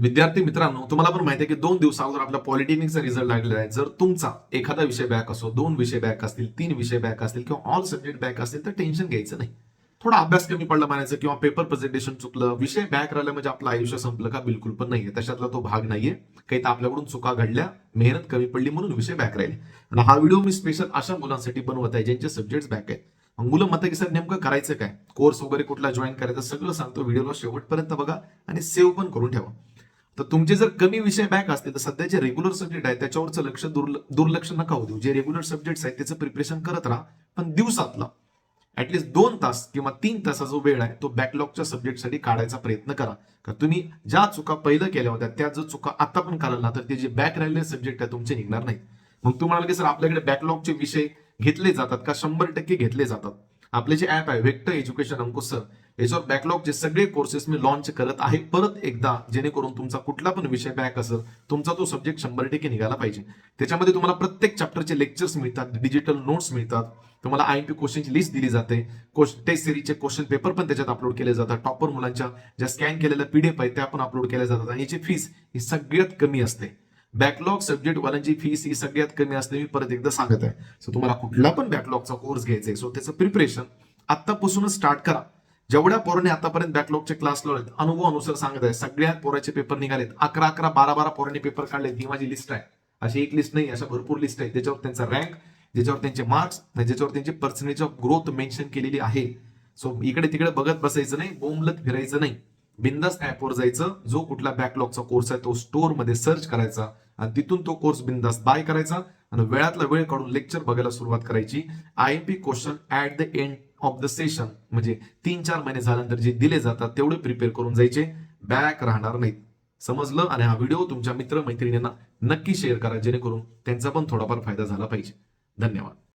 विद्यार्थी मित्रांनो, तुम्हाला पण माहिती आहे की 2 दिवसा अगोदर आपला पॉलिटेक्निकचा रिझल्ट लागलेला आहे. जर तुमचा एखादा विषय बॅक असो, 2 विषय बॅक असतील, 3 विषय बॅक असतील किंवा ऑल सब्जेक्ट बॅक असतील तर टेन्शन घ्यायचं नाही. थोडा अभ्यास कमी पडला म्हणायचं किंवा पेपर प्रेझेंटेशन चुकलं, विषय बॅक राहिला म्हणजे आपलं आयुष्य संपलं का? बिलकुल पण नाहीये. तशातला तो भाग नाहीये. काही तर आपल्याकडून चुका घडल्या, मेहनत कमी पडली म्हणून विषय बॅक राहिले. आणि हा व्हिडिओ मी स्पेशल अशा मुलांसाठी बनवत आहे ज्यांचे सब्जेक्ट बॅक आहेत. मग मुलं म्हणतात की सर नेमकं करायचं काय? कोर्स वगैरे कुठला जॉईन करायचं सगळं सांगतो. व्हिडिओला शेवटपर्यंत बघा आणि सेव्ह पण करून ठेवा. तर तुमचे जर कमी विषय बॅक असतील तर सध्या जे रेग्युलर सब्जेक्ट आहे त्याच्यावरचं लक्ष दुर्लक्ष नका होऊ देऊ. जे रेग्युलर सब्जेक्ट आहेत त्याचं प्रिपरेशन करत राहा, पण दिवसातला ऍटलीस्ट 2 तास किंवा 3 तास जो वेळ आहे तो बॅकलॉगच्या सब्जेक्टसाठी काढायचा प्रयत्न करा. का तुम्ही ज्या चुका पहिलं केल्या होत्या त्या जर चुका आता पण कराल ना तर ते जे बॅक राहिलेले सब्जेक्ट आहे तुमचे निघणार नाहीत. मग तुम्हाला की सर आपल्याकडे बॅकलॉगचे विषय घेतले जातात का? 100% घेतले जातात. आपले जे ऍप आहे वेक्टर एज्युकेशन अंकुश सर, याच्यावर बॅकलॉगचे सगळे कोर्सेस मी लॉन्च करत आहे परत एकदा, जेणेकरून तुमचा कुठला पण विषय बॅक असेल तुमचा तो सब्जेक्ट 100% निघाला पाहिजे. त्याच्यामध्ये तुम्हाला प्रत्येक चॅप्टरचे लेक्चर्स मिळतात, डिजिटल नोट्स मिळतात, तुम्हाला आयएमपी क्वेश्चनची लिस्ट दिली जाते, टेस्ट सिरीजचे क्वेश्चन पेपर पण त्याच्यात अपलोड केले जातात, टॉपर मुलांच्या ज्या स्कॅन केलेल्या पीडीएफ आहेत त्या पण अपलोड केल्या जातात आणि याची फीस ही सगळ्यात कमी असते. बॅकलॉग सब्जेक्ट वाल्यांची फीस ही सगळ्यात कमी असते, मी परत एकदा सांगत आहे. सो तुम्हाला कुठला पण बॅकलॉगचा कोर्स घ्यायचा आहे सो त्याचं प्रिपरेशन आतापासूनच स्टार्ट करा. जेवढ्या पोरांनी आतापर्यंत बॅकलॉगचे क्लास लावलेत अनुभवानुसार सांगत आहे, सगळ्यात पोराचे पेपर निघालेत. 11-11, 12-12 पोरांनी पेपर काढलेत. ही माझी लिस्ट आहे. अशी एक लिस्ट नाही, अशा भरपूर लिस्ट आहे ज्याच्यावर त्यांचा रँक, ज्याच्यावर त्यांचे मार्क्स, ज्याच्यावर त्यांची पर्सेंटेज ऑफ ग्रोथ मेन्शन केलेली आहे. सो इकडे तिकडे बघत बसायचं नाही, बोंबलत फिरायचं नाही. बिंदास ऍपवर जायचं, जो कुठला बॅकलॉगचा कोर्स आहे तो स्टोअर मध्ये सर्च करायचा आणि तिथून तो कोर्स बिंदास बाय करायचा आणि वेळातला वेळ काढून लेक्चर बघायला सुरुवात करायची. IMP question at the end of the session म्हणजे 3-4 महिने झाल्यानंतर जे दिले जातात तेवढे प्रिपेअर करून जायचे, बॅक राहणार नाहीत. समजलं? आणि हा व्हिडिओ तुमच्या मित्र मैत्रिणींना नक्की शेअर करा जेणेकरून त्यांचा पण थोडाफार फायदा झाला पाहिजे. धन्यवाद.